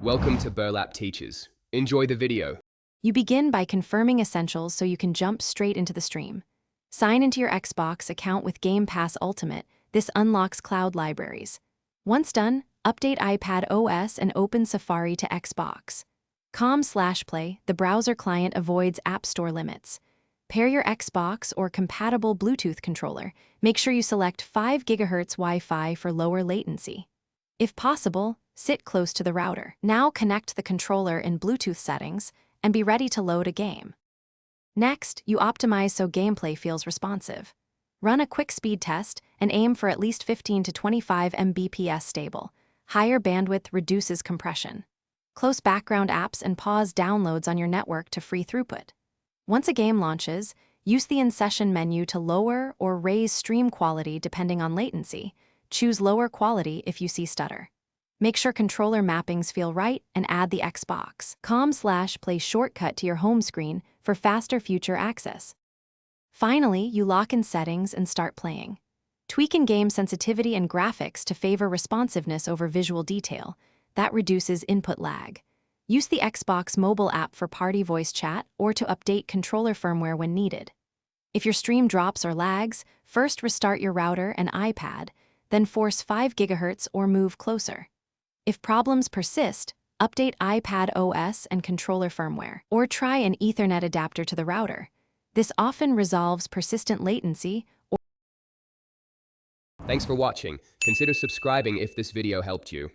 Welcome to Burlap Teachers. Enjoy the video. You begin by confirming essentials so you can jump straight into the stream. Sign into your Xbox account with Game Pass Ultimate. This unlocks cloud libraries. Once done, update iPad OS and open Safari to Xbox. Com/Play, the browser client avoids App Store limits. Pair your Xbox or compatible Bluetooth controller. Make sure you select 5 GHz Wi-Fi for lower latency. If possible, sit close to the router. Now connect the controller in Bluetooth settings and be ready to load a game. Next, you optimize so gameplay feels responsive. Run a quick speed test and aim for at least 15 to 25 Mbps stable. Higher bandwidth reduces compression. Close background apps and pause downloads on your network to free throughput. Once a game launches, use the in-session menu to lower or raise stream quality depending on latency. Choose lower quality if you see stutter. Make sure controller mappings feel right and add the Xbox Com/Play shortcut to your home screen for faster future access. Finally, you lock in settings and start playing. Tweak in-game sensitivity and graphics to favor responsiveness over visual detail. That reduces input lag. Use the Xbox mobile app for party voice chat or to update controller firmware when needed. If your stream drops or lags, first restart your router and iPad, then force 5 GHz or move closer. If problems persist, update iPad OS and controller firmware, or try an Ethernet adapter to the router. This often resolves persistent latency. Thanks for watching. Consider subscribing if this video helped you.